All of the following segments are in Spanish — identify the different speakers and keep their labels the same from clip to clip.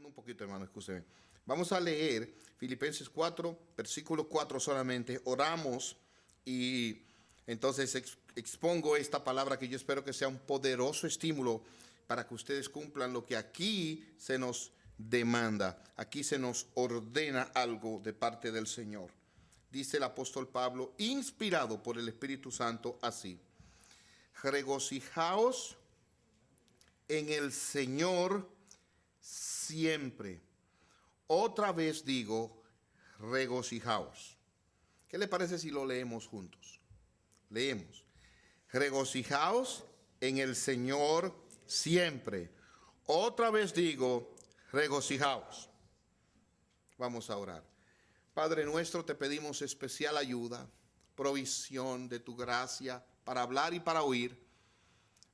Speaker 1: Un poquito, hermano, escúcheme. Vamos a leer Filipenses 4, versículo 4 solamente. Oramos y entonces expongo esta palabra que yo espero que sea un poderoso estímulo para que ustedes cumplan lo que aquí se nos demanda. Aquí se nos ordena algo de parte del Señor. Dice el apóstol Pablo, inspirado por el Espíritu Santo, así: regocijaos en el Señor siempre. Otra vez digo, regocijaos. ¿Qué le parece si lo leemos juntos? Leemos. Regocijaos en el Señor siempre. Otra vez digo, regocijaos. Vamos a orar. Padre nuestro, te pedimos especial ayuda, provisión de tu gracia para hablar y para oír,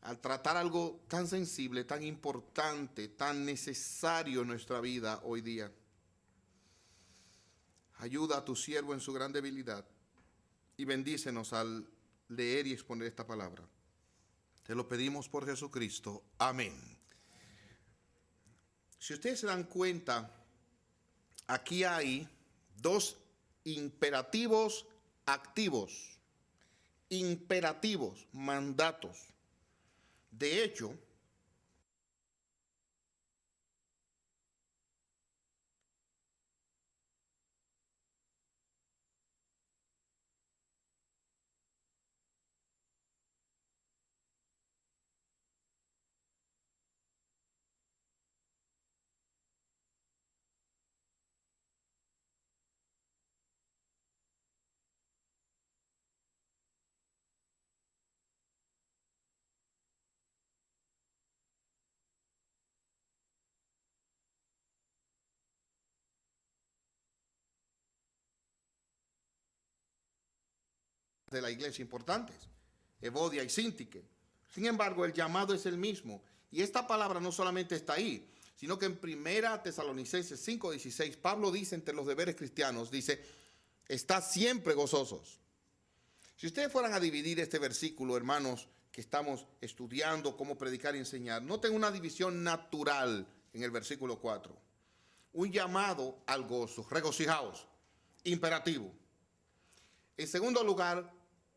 Speaker 1: al tratar algo tan sensible, tan importante, tan necesario en nuestra vida hoy día. Ayuda a tu siervo en su gran debilidad y bendícenos al leer y exponer esta palabra. Te lo pedimos por Jesucristo. Amén. Si ustedes se dan cuenta, aquí hay dos imperativos activos, imperativos, mandatos. De hecho, de la iglesia importantes, Evodia y Síntique. Sin embargo, el llamado es el mismo. Y esta palabra no solamente está ahí, sino que en 1 Tesalonicenses 5:16, Pablo dice entre los deberes cristianos, dice, está siempre gozosos. Si ustedes fueran a dividir este versículo, hermanos, que estamos estudiando cómo predicar y enseñar, noten una división natural en el versículo 4. Un llamado al gozo, regocijaos, imperativo. En segundo lugar,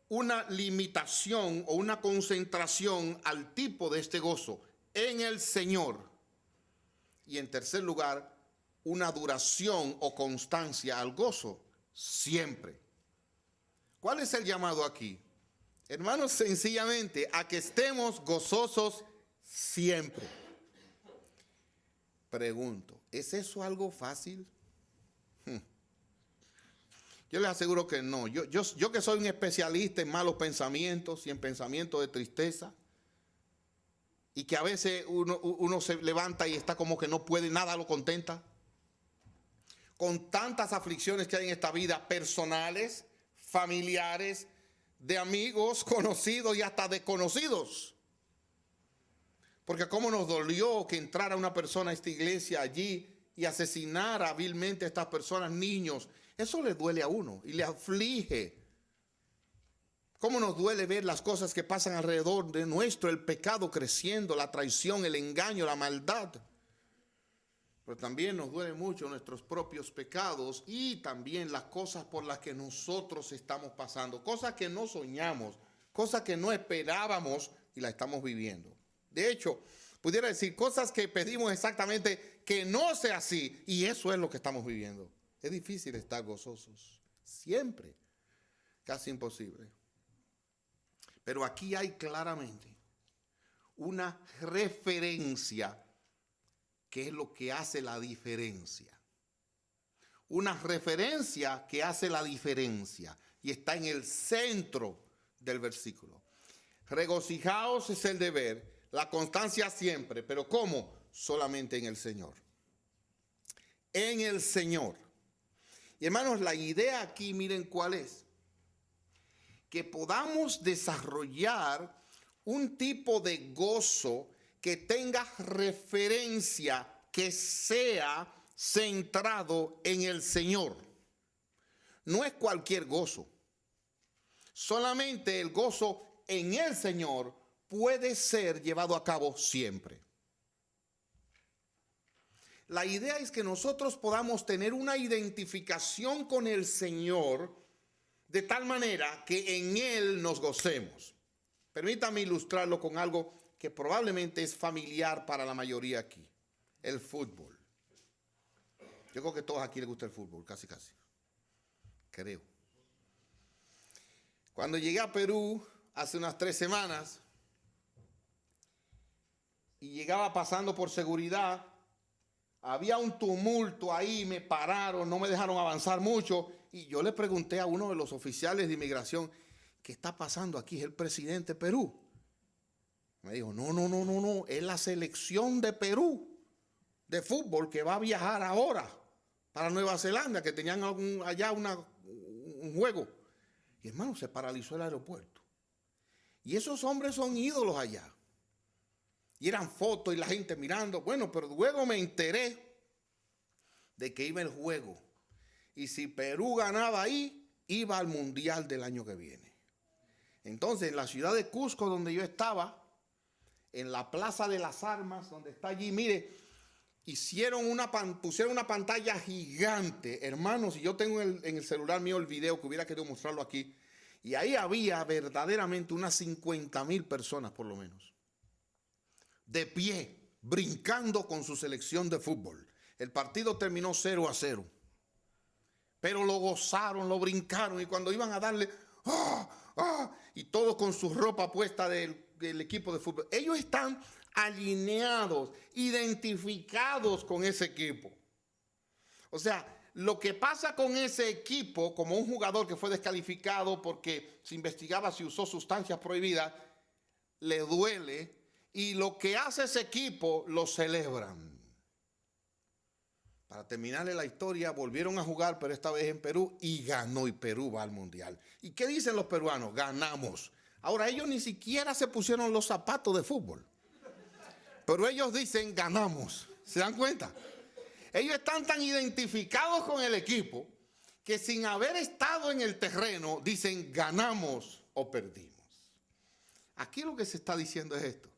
Speaker 1: una limitación o una concentración al tipo de este gozo en el Señor. Y en tercer lugar, una duración o constancia al gozo siempre. ¿Cuál es el llamado aquí? Hermanos, sencillamente a que estemos gozosos siempre. Pregunto, ¿es eso algo fácil? Yo les aseguro que no. Yo que soy un especialista en malos pensamientos y en pensamientos de tristeza, y que a veces uno se levanta y está como que no puede, nada lo contenta. Con tantas aflicciones que hay en esta vida, personales, familiares, de amigos, conocidos y hasta desconocidos. Porque cómo nos dolió que entrara una persona a esta iglesia allí y asesinara vilmente a estas personas, niños. Eso le duele a uno y le aflige. Cómo nos duele ver las cosas que pasan alrededor de nuestro, el pecado creciendo, la traición, el engaño, la maldad. Pero también nos duele mucho nuestros propios pecados y también las cosas por las que nosotros estamos pasando, cosas que no soñamos, cosas que no esperábamos y las estamos viviendo. De hecho, pudiera decir cosas que pedimos exactamente que no sea así, y eso es lo que estamos viviendo. Es difícil estar gozosos, siempre, casi imposible. Pero aquí hay claramente una referencia que es lo que hace la diferencia. Una referencia que hace la diferencia y está en el centro del versículo. Regocijaos es el deber, la constancia siempre, pero ¿cómo? Solamente en el Señor. En el Señor. Y hermanos, la idea aquí, miren cuál es. Que podamos desarrollar un tipo de gozo que tenga referencia, que sea centrado en el Señor. No es cualquier gozo. Solamente el gozo en el Señor puede ser llevado a cabo siempre. La idea es que nosotros podamos tener una identificación con el Señor de tal manera que en Él nos gocemos. Permítame ilustrarlo con algo que probablemente es familiar para la mayoría aquí, el fútbol. Yo creo que a todos aquí les gusta el fútbol, casi. Creo. Cuando llegué a Perú hace unas 3 semanas y llegaba pasando por seguridad, había un tumulto ahí, me pararon, no me dejaron avanzar mucho y yo le pregunté a uno de los oficiales de inmigración, ¿qué está pasando aquí? ¿Es el presidente de Perú? Me dijo, no, es la selección de Perú de fútbol que va a viajar ahora para Nueva Zelanda, que tenían allá un juego. Y hermano, se paralizó el aeropuerto. Y esos hombres son ídolos allá. Y eran fotos y la gente mirando. Bueno, pero luego me enteré de que iba el juego. Y si Perú ganaba ahí, iba al Mundial del año que viene. Entonces, en la ciudad de Cusco, donde yo estaba, en la Plaza de las Armas, donde está allí, mire, pusieron una pantalla gigante, hermanos, y yo tengo en el celular mío el video que hubiera querido mostrarlo aquí, y ahí había verdaderamente unas 50,000 personas por lo menos, de pie, brincando con su selección de fútbol. El partido terminó 0-0, pero lo gozaron, lo brincaron, y cuando iban a darle, y todos con su ropa puesta del equipo de fútbol, ellos están alineados, identificados con ese equipo. O sea, lo que pasa con ese equipo, como un jugador que fue descalificado porque se investigaba si usó sustancias prohibidas, le duele, y lo que hace ese equipo lo celebran. Para terminarle la historia, volvieron a jugar, pero esta vez en Perú, y ganó, y Perú va al Mundial. ¿Y qué dicen los peruanos? Ganamos. Ahora, ellos ni siquiera se pusieron los zapatos de fútbol, pero ellos dicen ganamos. ¿Se dan cuenta? Ellos están tan identificados con el equipo que sin haber estado en el terreno dicen ganamos o perdimos. Aquí lo que se está diciendo es esto: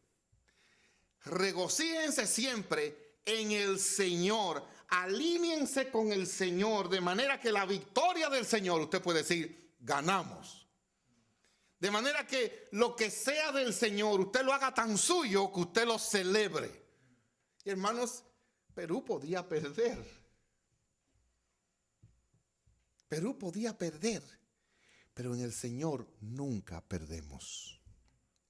Speaker 1: regocíjense siempre en el Señor, alíñense con el Señor, de manera que la victoria del Señor, usted puede decir, ganamos. De manera que lo que sea del Señor, usted lo haga tan suyo que usted lo celebre. Y hermanos, Perú podía perder. Perú podía perder, pero en el Señor nunca perdemos.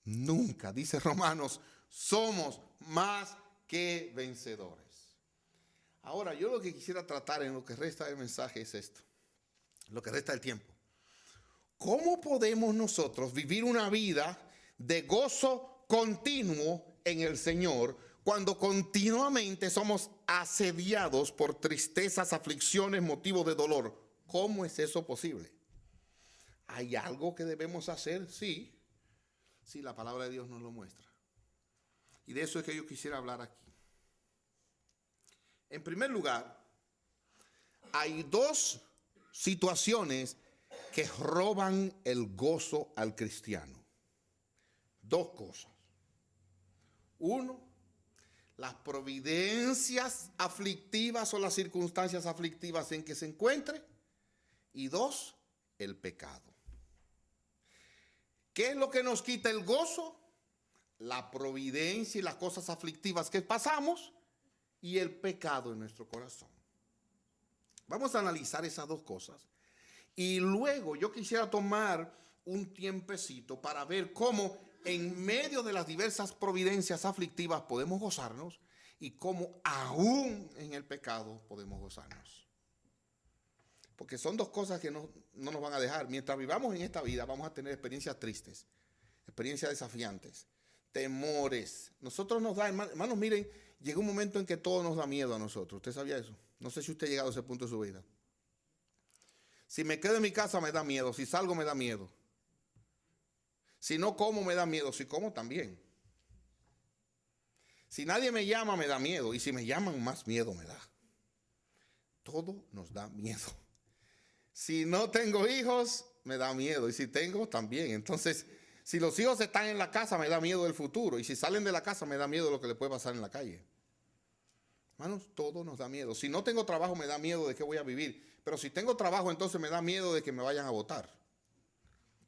Speaker 1: Nunca, dice Romanos, somos más que vencedores. Ahora, yo lo que quisiera tratar en lo que resta del mensaje es esto, lo que resta del tiempo. ¿Cómo podemos nosotros vivir una vida de gozo continuo en el Señor cuando continuamente somos asediados por tristezas, aflicciones, motivos de dolor? ¿Cómo es eso posible? ¿Hay algo que debemos hacer? Sí. Sí, la palabra de Dios nos lo muestra. Y de eso es que yo quisiera hablar aquí. En primer lugar, hay 2 situaciones que roban el gozo al cristiano. 2 cosas. 1, las providencias aflictivas o las circunstancias aflictivas en que se encuentre. Y 2, el pecado. ¿Qué es lo que nos quita el gozo? La providencia y las cosas aflictivas que pasamos y el pecado en nuestro corazón. Vamos a analizar esas 2 cosas. Y luego yo quisiera tomar un tiempecito para ver cómo en medio de las diversas providencias aflictivas podemos gozarnos y cómo aún en el pecado podemos gozarnos. Porque son 2 cosas que no nos van a dejar. Mientras vivamos en esta vida vamos a tener experiencias tristes, experiencias desafiantes, temores. Nosotros nos da, hermanos, miren, llega un momento en que todo nos da miedo a nosotros. ¿Usted sabía eso? No sé si usted ha llegado a ese punto de su vida. Si me quedo en mi casa me da miedo, si salgo me da miedo. Si no como me da miedo, si como también. Si nadie me llama me da miedo, y si me llaman más miedo me da. Todo nos da miedo. Si no tengo hijos me da miedo, y si tengo también. Entonces, si los hijos están en la casa me da miedo del futuro, y si salen de la casa me da miedo de lo que le puede pasar en la calle. Hermanos, todo nos da miedo. Si no tengo trabajo, me da miedo de qué voy a vivir. Pero si tengo trabajo, entonces me da miedo de que me vayan a votar.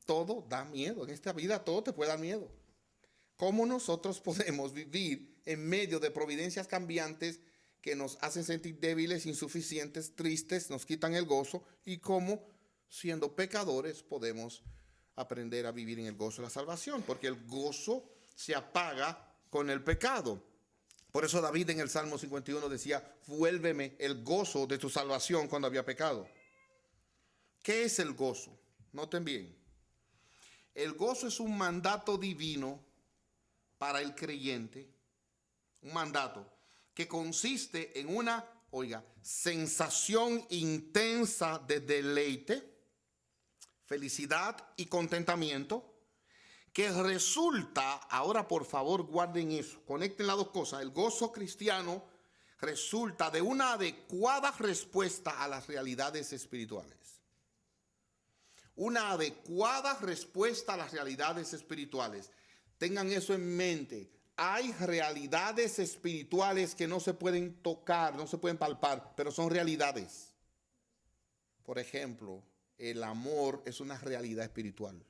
Speaker 1: Todo da miedo. En esta vida todo te puede dar miedo. ¿Cómo nosotros podemos vivir en medio de providencias cambiantes que nos hacen sentir débiles, insuficientes, tristes, nos quitan el gozo? Y cómo, siendo pecadores, podemos aprender a vivir en el gozo de la salvación. Porque el gozo se apaga con el pecado. Por eso David en el Salmo 51 decía, vuélveme el gozo de tu salvación cuando había pecado. ¿Qué es el gozo? Noten bien. El gozo es un mandato divino para el creyente, un mandato que consiste en una, sensación intensa de deleite, felicidad y contentamiento, que resulta, ahora por favor guarden eso, conecten las dos cosas, el gozo cristiano resulta de una adecuada respuesta a las realidades espirituales. Una adecuada respuesta a las realidades espirituales. Tengan eso en mente. Hay realidades espirituales que no se pueden tocar, no se pueden palpar, pero son realidades. Por ejemplo, el amor es una realidad espiritual.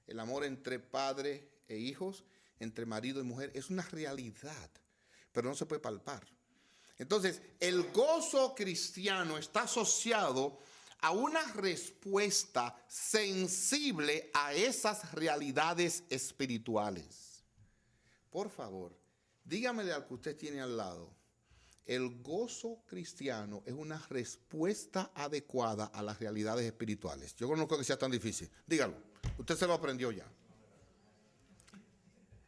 Speaker 1: El amor entre padre e hijos, entre marido y mujer, es una realidad, pero no se puede palpar. Entonces, el gozo cristiano está asociado a una respuesta sensible a esas realidades espirituales. Por favor, dígamele al que usted tiene al lado. El gozo cristiano es una respuesta adecuada a las realidades espirituales. Yo no creo que sea tan difícil. Dígalo. Usted se lo aprendió ya.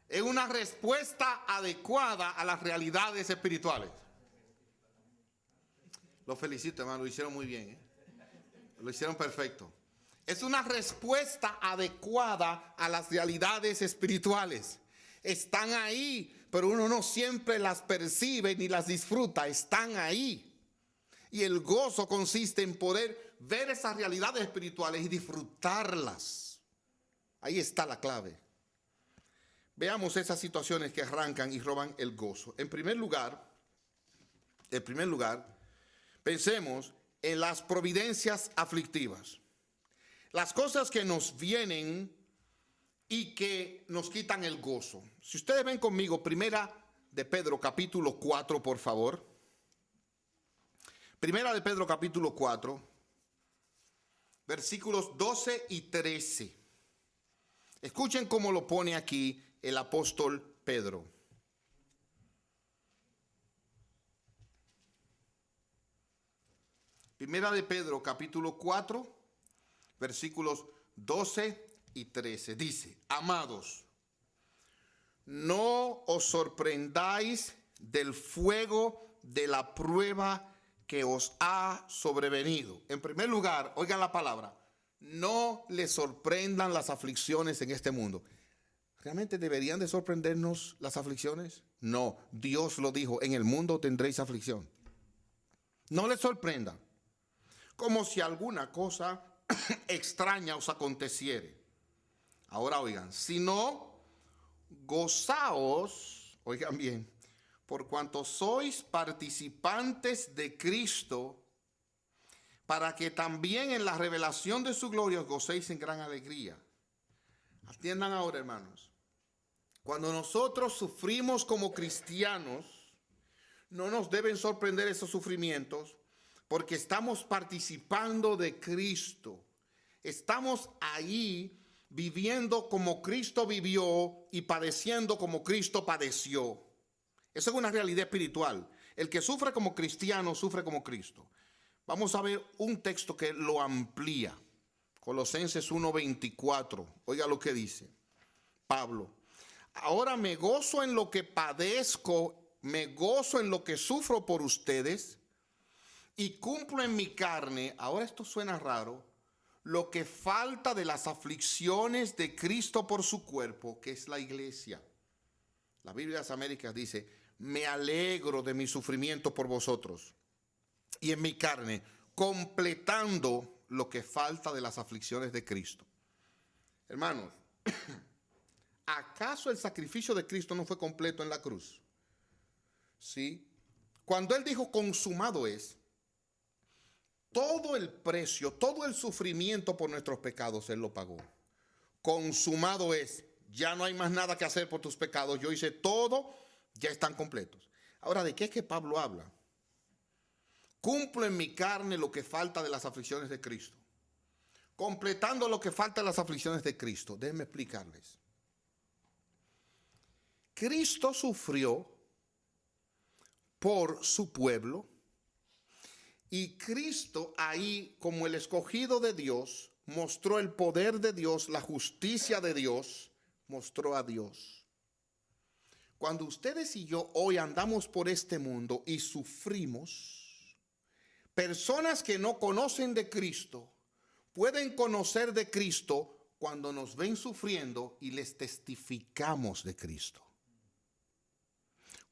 Speaker 1: Es una respuesta adecuada a las realidades espirituales. Los felicito, hermano. Lo hicieron muy bien, ¿eh? Lo hicieron perfecto. Es una respuesta adecuada a las realidades espirituales. Están ahí, pero uno no siempre las percibe ni las disfruta. Están ahí. Y el gozo consiste en poder ver esas realidades espirituales y disfrutarlas. Ahí está la clave. Veamos esas situaciones que arrancan y roban el gozo. En primer lugar, pensemos en las providencias aflictivas. Las cosas que nos vienen y que nos quitan el gozo. Si ustedes ven conmigo, Primera de Pedro capítulo 4, por favor. Primera de Pedro capítulo 4, versículos 12 y 13. Escuchen cómo lo pone aquí el apóstol Pedro. Primera de Pedro, capítulo 4, versículos 12 y 13. Dice, amados, no os sorprendáis del fuego de la prueba que os ha sobrevenido. En primer lugar, oigan la palabra. No les sorprendan las aflicciones en este mundo. ¿Realmente deberían de sorprendernos las aflicciones? No, Dios lo dijo, en el mundo tendréis aflicción. No les sorprenda, como si alguna cosa extraña os aconteciere. Ahora oigan, sino gozaos, oigan bien, por cuanto sois participantes de Cristo, para que también en la revelación de su gloria os gocéis en gran alegría. Atiendan ahora, hermanos. Cuando nosotros sufrimos como cristianos, no nos deben sorprender esos sufrimientos, porque estamos participando de Cristo. Estamos ahí viviendo como Cristo vivió y padeciendo como Cristo padeció. Eso es una realidad espiritual. El que sufre como cristiano, sufre como Cristo. Vamos a ver un texto que lo amplía. Colosenses 1:24. Oiga lo que dice Pablo. Ahora me gozo en lo que padezco, me gozo en lo que sufro por ustedes y cumplo en mi carne, ahora esto suena raro, lo que falta de las aflicciones de Cristo por su cuerpo, que es la iglesia. La Biblia de las Américas dice, me alegro de mi sufrimiento por vosotros y en mi carne, completando lo que falta de las aflicciones de Cristo. Hermanos, ¿acaso el sacrificio de Cristo no fue completo en la cruz? Sí, Cuando Él dijo consumado es, todo el precio, todo el sufrimiento por nuestros pecados, Él lo pagó. Consumado es, ya no hay más nada que hacer por tus pecados, yo hice todo, ya están completos. Ahora, ¿de qué es que Pablo habla? Cumplo en mi carne lo que falta de las aflicciones de Cristo. Completando lo que falta de las aflicciones de Cristo. Déjenme explicarles. Cristo sufrió por su pueblo y Cristo ahí, como el escogido de Dios, mostró el poder de Dios, la justicia de Dios, mostró a Dios. Cuando ustedes y yo hoy andamos por este mundo y sufrimos, personas que no conocen de Cristo pueden conocer de Cristo cuando nos ven sufriendo y les testificamos de Cristo.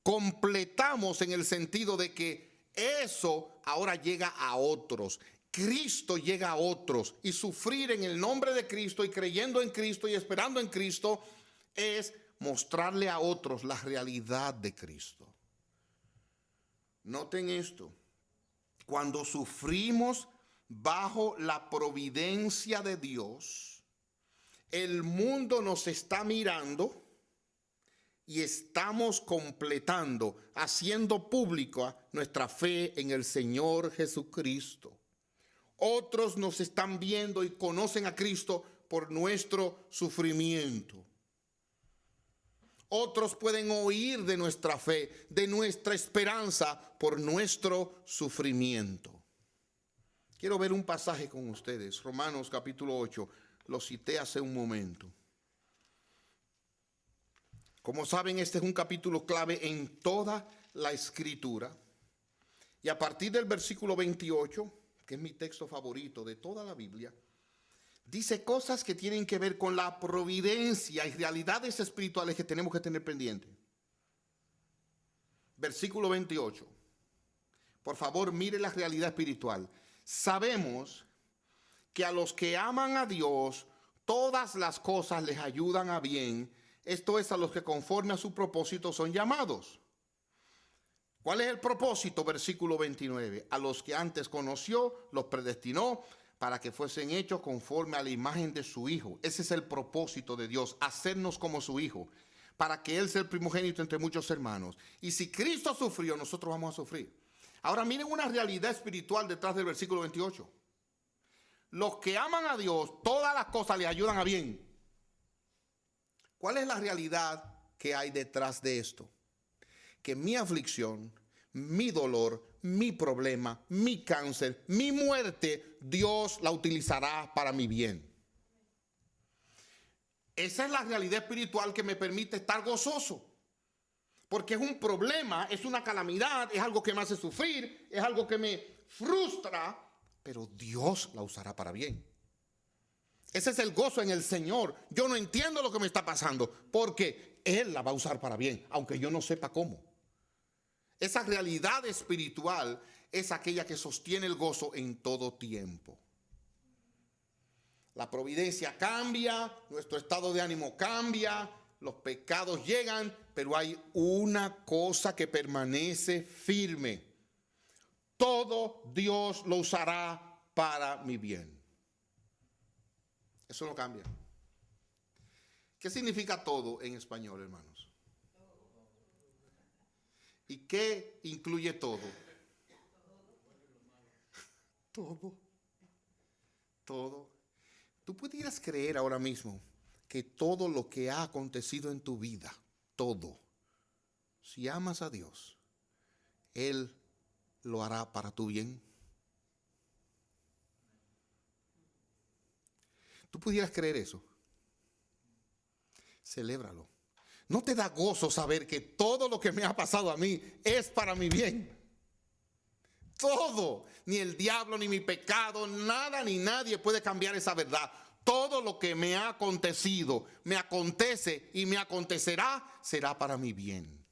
Speaker 1: Completamos en el sentido de que eso ahora llega a otros. Cristo llega a otros y sufrir en el nombre de Cristo y creyendo en Cristo y esperando en Cristo es mostrarle a otros la realidad de Cristo. Noten esto. Cuando sufrimos bajo la providencia de Dios, el mundo nos está mirando y estamos completando, haciendo pública nuestra fe en el Señor Jesucristo. Otros nos están viendo y conocen a Cristo por nuestro sufrimiento. Otros pueden oír de nuestra fe, de nuestra esperanza por nuestro sufrimiento. Quiero ver un pasaje con ustedes, Romanos capítulo 8, lo cité hace un momento. Como saben, este es un capítulo clave en toda la Escritura. Y a partir del versículo 28, que es mi texto favorito de toda la Biblia, dice cosas que tienen que ver con la providencia y realidades espirituales que tenemos que tener pendientes. Versículo 28. Por favor, mire la realidad espiritual. Sabemos que a los que aman a Dios, todas las cosas les ayudan a bien. Esto es, a los que conforme a su propósito son llamados. ¿Cuál es el propósito? Versículo 29. A los que antes conoció, los predestinó para que fuesen hechos conforme a la imagen de su Hijo. Ese es el propósito de Dios, hacernos como su Hijo, para que Él sea el primogénito entre muchos hermanos. Y si Cristo sufrió, nosotros vamos a sufrir. Ahora miren una realidad espiritual detrás del versículo 28. Los que aman a Dios, todas las cosas le ayudan a bien. ¿Cuál es la realidad que hay detrás de esto? Que mi aflicción, mi dolor, mi problema, mi cáncer, mi muerte, Dios la utilizará para mi bien. Esa es la realidad espiritual que me permite estar gozoso. Porque es un problema, es una calamidad, es algo que me hace sufrir, es algo que me frustra, pero Dios la usará para bien. Ese es el gozo en el Señor. Yo no entiendo lo que me está pasando, porque Él la va a usar para bien, aunque yo no sepa cómo. Esa realidad espiritual es aquella que sostiene el gozo en todo tiempo. La providencia cambia, nuestro estado de ánimo cambia, los pecados llegan, pero hay una cosa que permanece firme. Todo Dios lo usará para mi bien. Eso no cambia. ¿Qué significa todo en español, hermanos? ¿Y qué incluye todo? Todo. Todo. Tú pudieras creer ahora mismo que todo lo que ha acontecido en tu vida, todo, si amas a Dios, Él lo hará para tu bien. ¿Tú pudieras creer eso? Celébralo. ¿No te da gozo saber que todo lo que me ha pasado a mí es para mi bien? Todo, ni el diablo, ni mi pecado, nada ni nadie puede cambiar esa verdad. Todo lo que me ha acontecido, me acontece y me acontecerá, será para mi bien,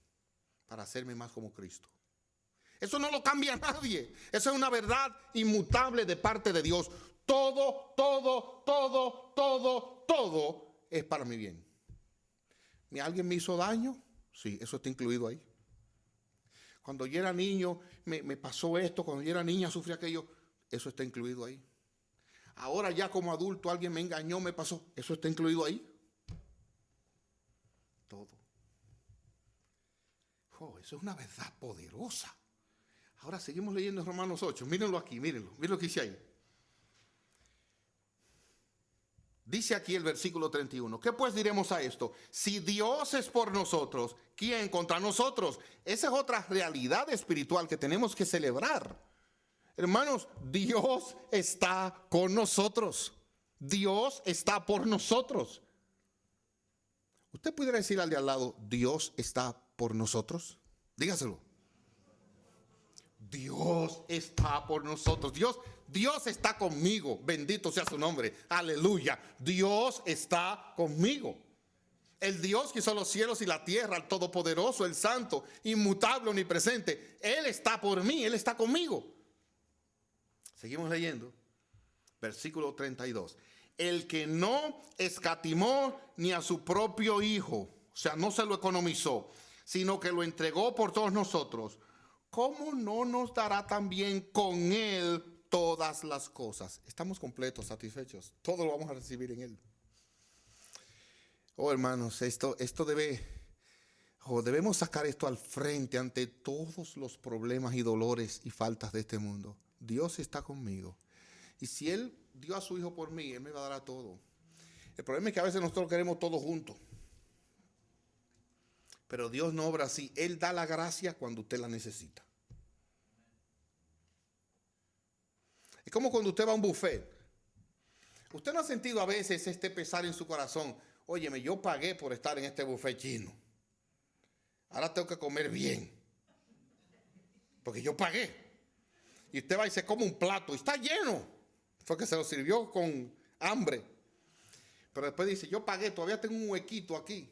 Speaker 1: para hacerme más como Cristo. Eso no lo cambia nadie. Eso es una verdad inmutable de parte de Dios. Todo, todo, todo, todo, todo es para mi bien. ¿Alguien me hizo daño? Sí, eso está incluido ahí. Cuando yo era niño me pasó esto, cuando yo era niña sufrí aquello. Eso está incluido ahí. Ahora ya como adulto alguien me engañó, me pasó. Eso está incluido ahí. Todo. Oh, eso es una verdad poderosa. Ahora seguimos leyendo en Romanos 8. Mírenlo aquí, mírenlo. Miren lo que dice ahí. Dice aquí el versículo 31. ¿Qué pues diremos a esto? Si Dios es por nosotros, ¿quién contra nosotros? Esa es otra realidad espiritual que tenemos que celebrar. Hermanos, Dios está con nosotros. Dios está por nosotros. ¿Usted pudiera decir al de al lado, Dios está por nosotros? Dígaselo. Dios está por nosotros. Dios está conmigo. Bendito sea su nombre. Aleluya. Dios está conmigo. El Dios que hizo los cielos y la tierra, el Todopoderoso, el Santo, inmutable, omnipresente. Él está por mí, Él está conmigo. Seguimos leyendo. Versículo 32. El que no escatimó ni a su propio Hijo, o sea, no se lo economizó, sino que lo entregó por todos nosotros, ¿cómo no nos dará también con Él todas las cosas? Estamos completos, satisfechos. Todo lo vamos a recibir en Él. Oh, hermanos, debemos sacar esto al frente ante todos los problemas y dolores y faltas de este mundo. Dios está conmigo. Y si Él dio a su Hijo por mí, Él me va a dar a todo. El problema es que a veces nosotros queremos todo juntos. Pero Dios no obra así. Él da la gracia cuando usted la necesita. Es como cuando usted va a un buffet. Usted no ha sentido a veces este pesar en su corazón. Óyeme, yo pagué por estar en este buffet chino. Ahora tengo que comer bien. Porque yo pagué. Y usted va y se come un plato y está lleno. Fue que se lo sirvió con hambre. Pero después dice, yo pagué, todavía tengo un huequito aquí.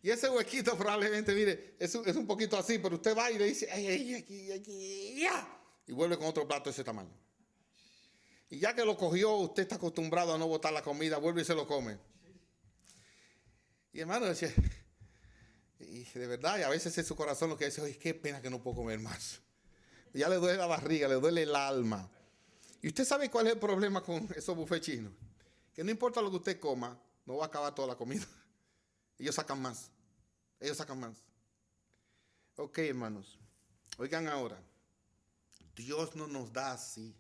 Speaker 1: Y ese huequito probablemente, mire, es un poquito así, pero usted va y le dice, ay, aquí, ya. Y vuelve con otro plato de ese tamaño. Y ya que lo cogió, usted está acostumbrado a no botar la comida, vuelve y se lo come. Y hermano decía, y de verdad, y a veces en su corazón lo que dice, oye, qué pena que no puedo comer más. Y ya le duele la barriga, le duele el alma. Y usted sabe cuál es el problema con esos buffets chinos. Que no importa lo que usted coma, no va a acabar toda la comida. Ellos sacan más. Ellos sacan más. Ok, hermanos. Oigan ahora. Dios no nos da así.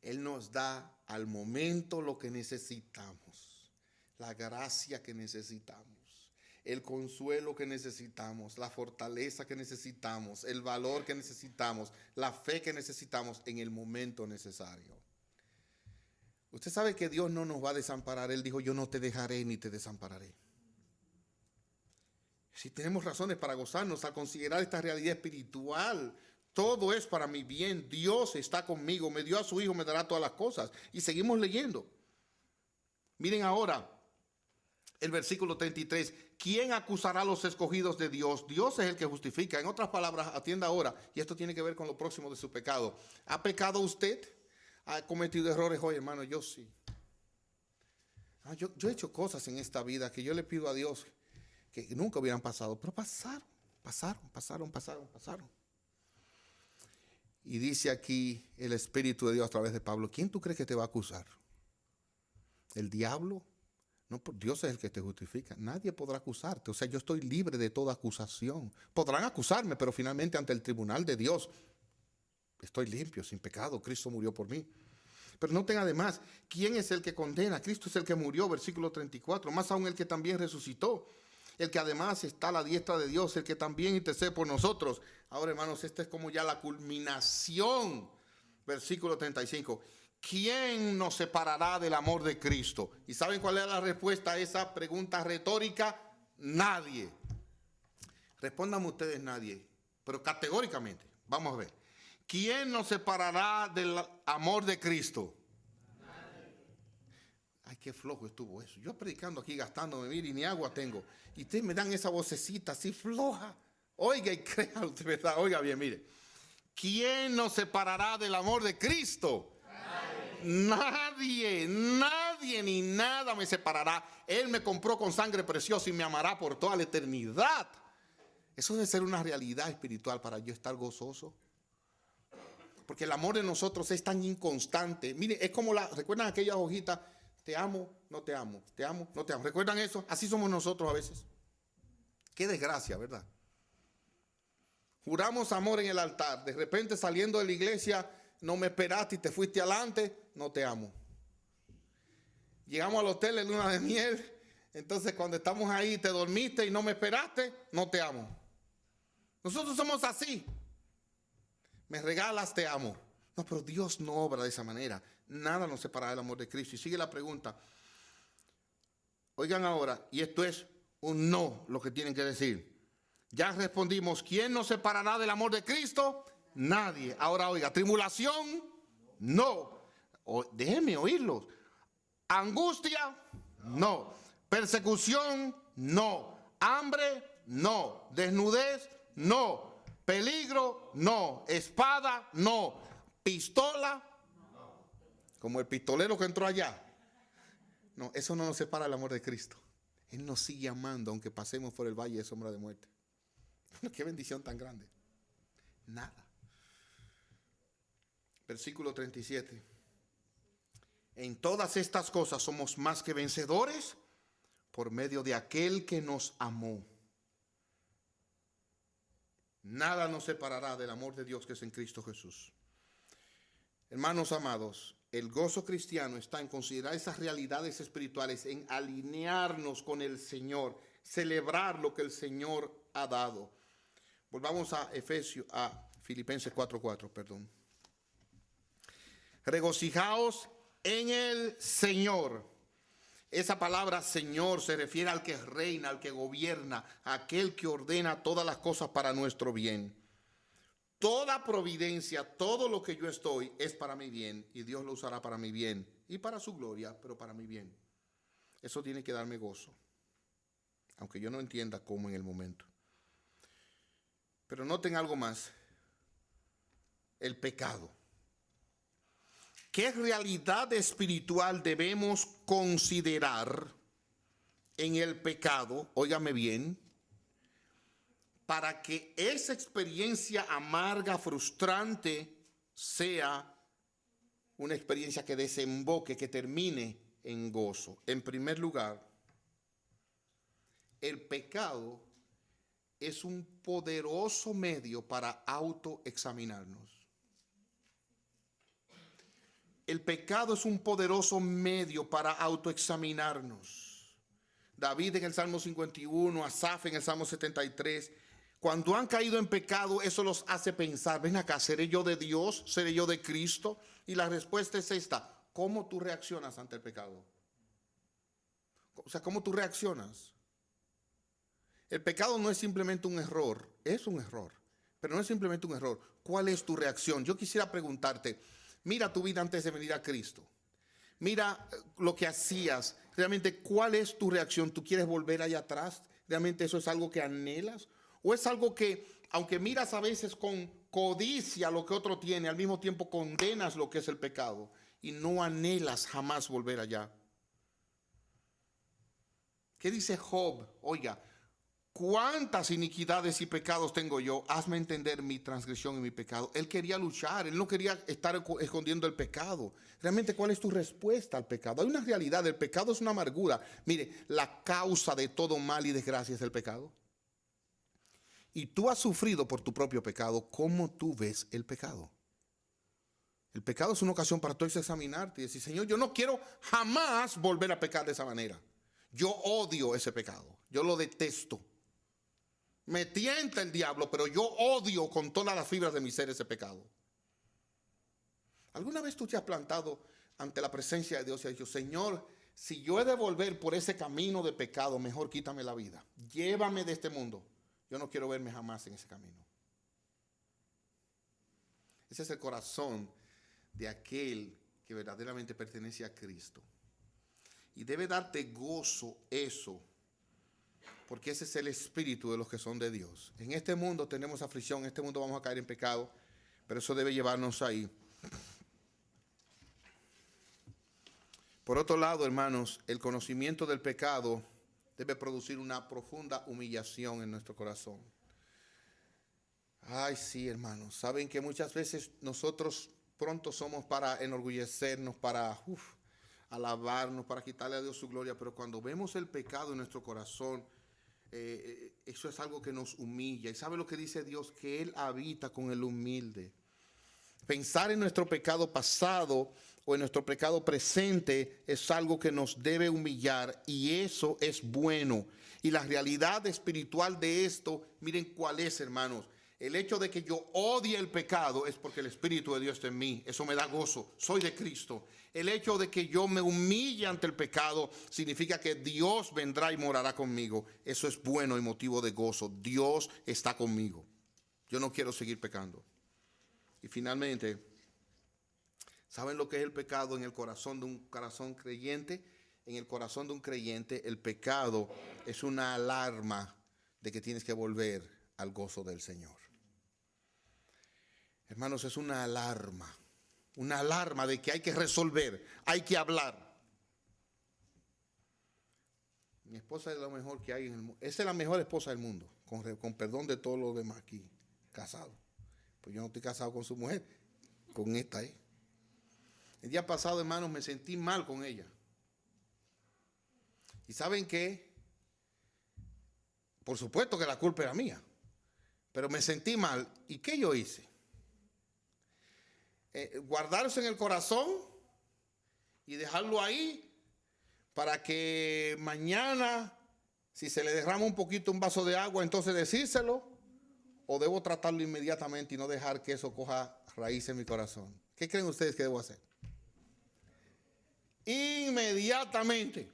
Speaker 1: Él nos da al momento lo que necesitamos. La gracia que necesitamos. El consuelo que necesitamos. La fortaleza que necesitamos. El valor que necesitamos. La fe que necesitamos en el momento necesario. Usted sabe que Dios no nos va a desamparar. Él dijo, yo no te dejaré ni te desampararé. Si tenemos razones para gozarnos al considerar esta realidad espiritual, todo es para mi bien. Dios está conmigo, me dio a su Hijo, me dará todas las cosas. Y seguimos leyendo. Miren ahora el versículo 33. ¿Quién acusará a los escogidos de Dios? Dios es el que justifica. En otras palabras, atienda ahora, y esto tiene que ver con lo próximo de su pecado. ¿Ha pecado usted? ¿Ha cometido errores hoy, hermano? Yo sí. Yo he hecho cosas en esta vida que yo le pido a Dios que nunca hubieran pasado, pero pasaron. Y dice aquí el Espíritu de Dios a través de Pablo, ¿quién tú crees que te va a acusar? ¿El diablo? No, Dios es el que te justifica. Nadie podrá acusarte. O sea, yo estoy libre de toda acusación. Podrán acusarme, pero finalmente ante el tribunal de Dios estoy limpio, sin pecado. Cristo murió por mí. Pero noten además, ¿quién es el que condena? Cristo es el que murió, versículo 34. Más aún el que también resucitó. El que además está a la diestra de Dios, el que también intercede por nosotros. Ahora, hermanos, esta es como ya la culminación. Versículo 35. ¿Quién nos separará del amor de Cristo? ¿Y saben cuál es la respuesta a esa pregunta retórica? Nadie. Respondan ustedes nadie, pero categóricamente. Vamos a ver. ¿Quién nos separará del amor de Cristo? Ay, qué flojo estuvo eso. Yo predicando aquí, gastándome, mire, y ni agua tengo. Y ustedes me dan esa vocecita así floja. Oiga y créalo, de verdad. Oiga bien, mire. ¿Quién nos separará del amor de Cristo? Nadie ni nada me separará. Él me compró con sangre preciosa y me amará por toda la eternidad. Eso debe ser una realidad espiritual para yo estar gozoso. Porque el amor de nosotros es tan inconstante. Mire, es como ¿recuerdan aquellas hojitas? Te amo, no te amo, te amo, no te amo. ¿Recuerdan eso? Así somos nosotros a veces. Qué desgracia, ¿verdad? Juramos amor en el altar. De repente saliendo de la iglesia, no me esperaste y te fuiste adelante, no te amo. Llegamos al hotel en luna de miel. Entonces cuando estamos ahí, te dormiste y no me esperaste, no te amo. Nosotros somos así. Me regalas, te amo. No, pero Dios no obra de esa manera. Nada nos separa del amor de Cristo. Y sigue la pregunta. Oigan ahora, y esto es un no lo que tienen que decir. Ya respondimos, ¿quién nos separará del amor de Cristo? Nadie. Ahora oiga, tribulación, no. Déjenme oírlos. Angustia, no. Persecución, no. Hambre, no. Desnudez, no. Peligro, no. Espada, no. Pistola, como el pistolero que entró allá. No, eso no nos separa del amor de Cristo. Él nos sigue amando aunque pasemos por el valle de sombra de muerte. Qué bendición tan grande. Nada. Versículo 37. En todas estas cosas somos más que vencedores por medio de aquel que nos amó. Nada nos separará del amor de Dios que es en Cristo Jesús. Hermanos amados, el gozo cristiano está en considerar esas realidades espirituales, en alinearnos con el Señor, celebrar lo que el Señor ha dado. Volvamos a Filipenses 4:4, perdón. Regocijaos en el Señor. Esa palabra Señor se refiere al que reina, al que gobierna, a aquel que ordena todas las cosas para nuestro bien. Toda providencia, todo lo que yo estoy es para mi bien y Dios lo usará para mi bien y para su gloria, pero para mi bien. Eso tiene que darme gozo, aunque yo no entienda cómo en el momento. Pero noten algo más, el pecado. ¿Qué realidad espiritual debemos considerar en el pecado? Óigame bien. Para que esa experiencia amarga, frustrante, sea una experiencia que desemboque, que termine en gozo. En primer lugar, el pecado es un poderoso medio para autoexaminarnos. El pecado es un poderoso medio para autoexaminarnos. David en el Salmo 51, Asaf en el Salmo 73, cuando han caído en pecado, eso los hace pensar, ven acá, ¿seré yo de Dios? ¿Seré yo de Cristo? Y la respuesta es esta, ¿cómo tú reaccionas ante el pecado? O sea, ¿cómo tú reaccionas? El pecado no es simplemente un error, es un error, pero no es simplemente un error. ¿Cuál es tu reacción? Yo quisiera preguntarte, mira tu vida antes de venir a Cristo. Mira lo que hacías. Realmente, ¿cuál es tu reacción? ¿Tú quieres volver allá atrás? ¿Realmente eso es algo que anhelas? ¿O es algo que, aunque miras a veces con codicia lo que otro tiene, al mismo tiempo condenas lo que es el pecado y no anhelas jamás volver allá? ¿Qué dice Job? Oiga, ¿cuántas iniquidades y pecados tengo yo? Hazme entender mi transgresión y mi pecado. Él quería luchar, él no quería estar escondiendo el pecado. Realmente, ¿cuál es tu respuesta al pecado? Hay una realidad, el pecado es una amargura. Mire, la causa de todo mal y desgracia es el pecado. Y tú has sufrido por tu propio pecado. ¿Cómo tú ves el pecado? El pecado es una ocasión para tú examinarte y decir, Señor, yo no quiero jamás volver a pecar de esa manera. Yo odio ese pecado, yo lo detesto. Me tienta el diablo, pero yo odio con todas las fibras de mi ser ese pecado. ¿Alguna vez tú te has plantado ante la presencia de Dios y has dicho, Señor, si yo he de volver por ese camino de pecado, mejor quítame la vida, llévame de este mundo? Yo no quiero verme jamás en ese camino. Ese es el corazón de aquel que verdaderamente pertenece a Cristo. Y debe darte gozo eso, porque ese es el espíritu de los que son de Dios. En este mundo tenemos aflicción, en este mundo vamos a caer en pecado, pero eso debe llevarnos ahí. Por otro lado, hermanos, el conocimiento del pecado debe producir una profunda humillación en nuestro corazón. Ay, sí, hermanos. Saben que muchas veces nosotros pronto somos para enorgullecernos, para alabarnos, para quitarle a Dios su gloria, pero cuando vemos el pecado en nuestro corazón, eso es algo que nos humilla. ¿Y sabe lo que dice Dios? Que Él habita con el humilde. Pensar en nuestro pecado pasado o en nuestro pecado presente es algo que nos debe humillar, y eso es bueno. Y la realidad espiritual de esto, miren cuál es, hermanos. El hecho de que yo odie el pecado es porque el Espíritu de Dios está en mí. Eso me da gozo. Soy de Cristo. El hecho de que yo me humille ante el pecado significa que Dios vendrá y morará conmigo. Eso es bueno y motivo de gozo. Dios está conmigo. Yo no quiero seguir pecando. Y finalmente, ¿saben lo que es el pecado en el corazón de un corazón creyente? En el corazón de un creyente, el pecado es una alarma de que tienes que volver al gozo del Señor. Hermanos, es una alarma de que hay que resolver, hay que hablar. Mi esposa es lo mejor que hay en el mundo. Esa es la mejor esposa del mundo, con perdón de todos los demás aquí, casados. Pues yo no estoy casado con su mujer, con esta ahí. El día pasado, hermanos, me sentí mal con ella. ¿Y saben qué? Por supuesto que la culpa era mía, pero me sentí mal. ¿Y qué yo hice? Guardarse en el corazón y dejarlo ahí para que mañana, si se le derrama un poquito un vaso de agua, entonces decírselo, o debo tratarlo inmediatamente y no dejar que eso coja raíz en mi corazón. ¿Qué creen ustedes que debo hacer? Inmediatamente.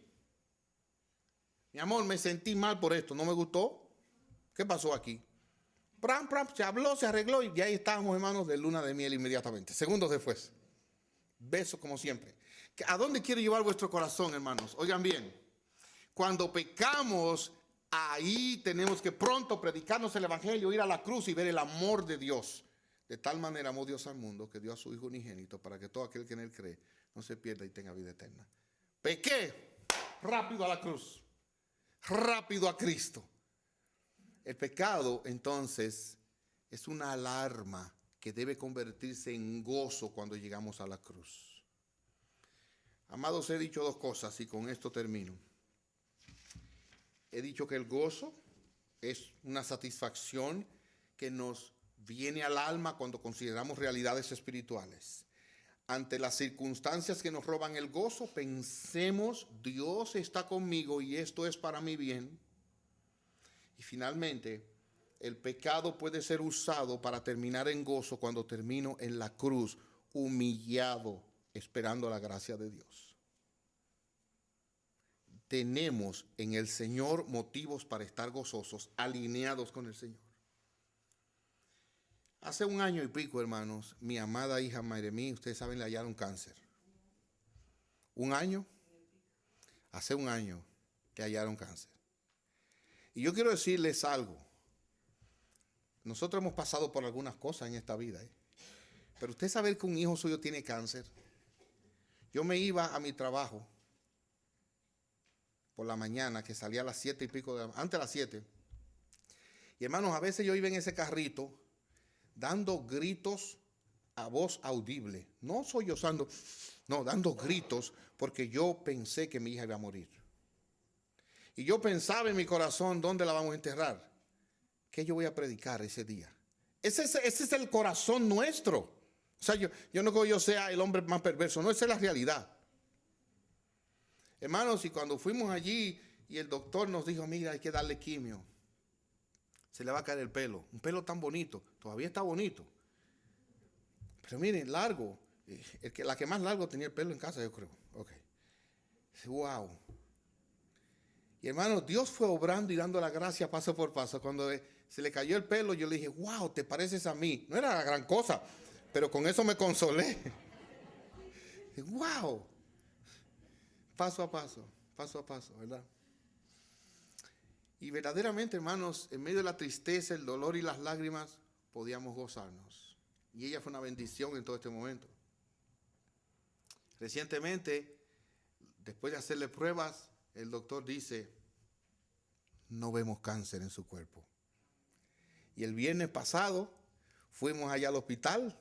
Speaker 1: Mi amor, me sentí mal por esto, no me gustó. ¿Qué pasó aquí? Se habló, se arregló y ahí estábamos, hermanos, de luna de miel inmediatamente. Segundos después. Besos como siempre. ¿A dónde quiero llevar vuestro corazón, hermanos? Oigan bien. Cuando pecamos, ahí tenemos que pronto predicarnos el evangelio, ir a la cruz y ver el amor de Dios. De tal manera amó Dios al mundo que dio a su Hijo unigénito para que todo aquel que en él cree no se pierda y tenga vida eterna. Pequé, rápido a la cruz, rápido a Cristo. El pecado, entonces, es una alarma que debe convertirse en gozo cuando llegamos a la cruz. Amados, he dicho dos cosas y con esto termino. He dicho que el gozo es una satisfacción que nos viene al alma cuando consideramos realidades espirituales. Ante las circunstancias que nos roban el gozo, pensemos, Dios está conmigo y esto es para mi bien. Y finalmente, el pecado puede ser usado para terminar en gozo cuando termino en la cruz, humillado, esperando la gracia de Dios. Tenemos en el Señor motivos para estar gozosos, alineados con el Señor. Hace un año y pico, hermanos, mi amada hija Mayremí, ustedes saben, le hallaron cáncer. ¿Un año? Hace un año le hallaron cáncer. Y yo quiero decirles algo. Nosotros hemos pasado por algunas cosas en esta vida, pero usted sabe que un hijo suyo tiene cáncer. Yo me iba a mi trabajo por la mañana, que salía a las 7 y pico, antes de las 7. Y hermanos, a veces yo iba en ese carrito dando gritos a voz audible. No sollozando, no, dando gritos porque yo pensé que mi hija iba a morir. Y yo pensaba en mi corazón, ¿dónde la vamos a enterrar? ¿Qué yo voy a predicar ese día? Ese es el corazón nuestro. O sea, yo no creo que yo sea el hombre más perverso, no, esa es la realidad. Hermanos, y cuando fuimos allí y el doctor nos dijo, mira, hay que darle quimio. Se le va a caer el pelo. Un pelo tan bonito, todavía está bonito. Pero miren, largo. La que más largo tenía el pelo en casa, yo creo. Ok. Wow. Y hermanos, Dios fue obrando y dando la gracia paso por paso. Cuando se le cayó el pelo, yo le dije, wow, te pareces a mí. No era la gran cosa, pero con eso me consolé. Wow. Paso a paso, ¿verdad? Y verdaderamente, hermanos, en medio de la tristeza, el dolor y las lágrimas, podíamos gozarnos. Y ella fue una bendición en todo este momento. Recientemente, después de hacerle pruebas, el doctor dice, no vemos cáncer en su cuerpo. Y el viernes pasado, Fuimos allá al hospital,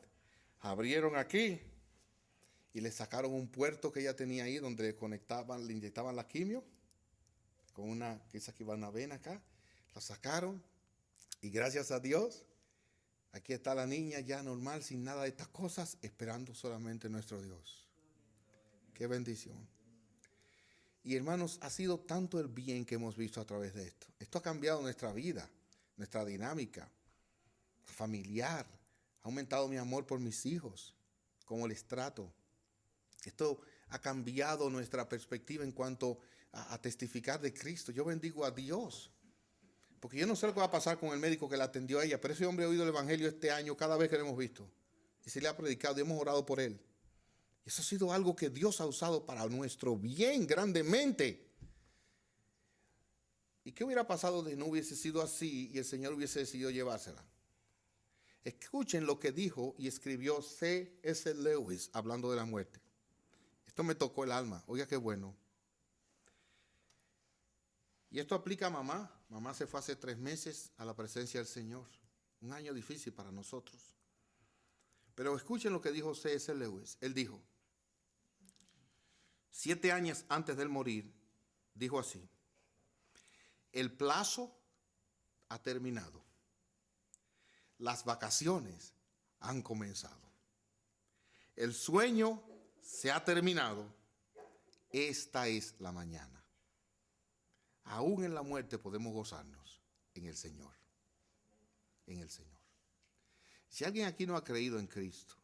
Speaker 1: abrieron aquí y le sacaron un puerto que ella tenía ahí donde le inyectaban la quimio, con una, quizás que iba una vena acá, la sacaron y gracias a Dios, aquí está la niña ya normal, sin nada de estas cosas, esperando solamente nuestro Dios. Qué bendición. Y hermanos, ha sido tanto el bien que hemos visto a través de esto. Esto ha cambiado nuestra vida, nuestra dinámica familiar. Ha aumentado mi amor por mis hijos, cómo les trato. Esto ha cambiado nuestra perspectiva en cuanto a testificar de Cristo. Yo bendigo a Dios. Porque yo no sé lo que va a pasar con el médico que la atendió a ella, pero ese hombre ha oído el evangelio este año cada vez que lo hemos visto. Y se le ha predicado y hemos orado por él. Y eso ha sido algo que Dios ha usado para nuestro bien grandemente. ¿Y qué hubiera pasado si no hubiese sido así y el Señor hubiese decidido llevársela? Escuchen lo que dijo y escribió C.S. Lewis hablando de la muerte. Esto me tocó el alma. Oiga, qué bueno. Y esto aplica a mamá. Mamá se fue hace 3 meses a la presencia del Señor. Un año difícil para nosotros. Pero escuchen lo que dijo C.S. Lewis. Él dijo, 7 años antes de él morir, dijo así: el plazo ha terminado. Las vacaciones han comenzado. El sueño se ha terminado. Esta es la mañana. Aún en la muerte podemos gozarnos en el Señor. En el Señor. Si alguien aquí no ha creído en Cristo,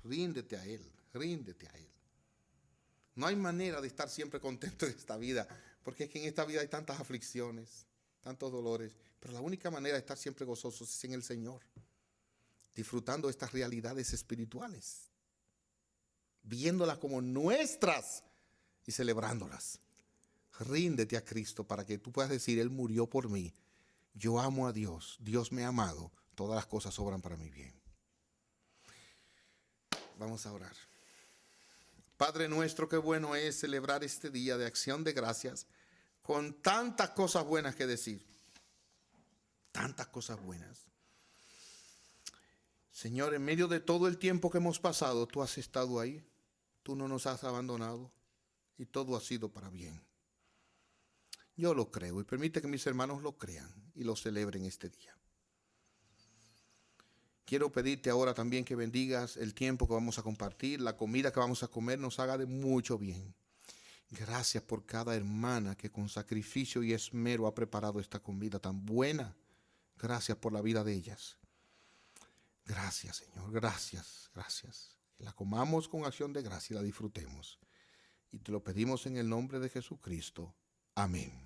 Speaker 1: ríndete a Él, ríndete a Él. No hay manera de estar siempre contento en esta vida, porque es que en esta vida hay tantas aflicciones, tantos dolores, pero la única manera de estar siempre gozosos es en el Señor, disfrutando estas realidades espirituales, viéndolas como nuestras y celebrándolas. Ríndete a Cristo para que tú puedas decir, Él murió por mí, yo amo a Dios, Dios me ha amado, todas las cosas obran para mi bien. Vamos a orar. Padre nuestro, qué bueno es celebrar este día de acción de gracias con tantas cosas buenas que decir. Tantas cosas buenas. Señor, en medio de todo el tiempo que hemos pasado, tú has estado ahí. Tú no nos has abandonado y todo ha sido para bien. Yo lo creo y permite que mis hermanos lo crean y lo celebren este día. Quiero pedirte ahora también que bendigas el tiempo que vamos a compartir, la comida que vamos a comer, nos haga de mucho bien. Gracias por cada hermana que con sacrificio y esmero ha preparado esta comida tan buena. Gracias por la vida de ellas. Gracias, Señor, gracias, gracias. Que la comamos con acción de gracia y la disfrutemos. Y te lo pedimos en el nombre de Jesucristo. Amén.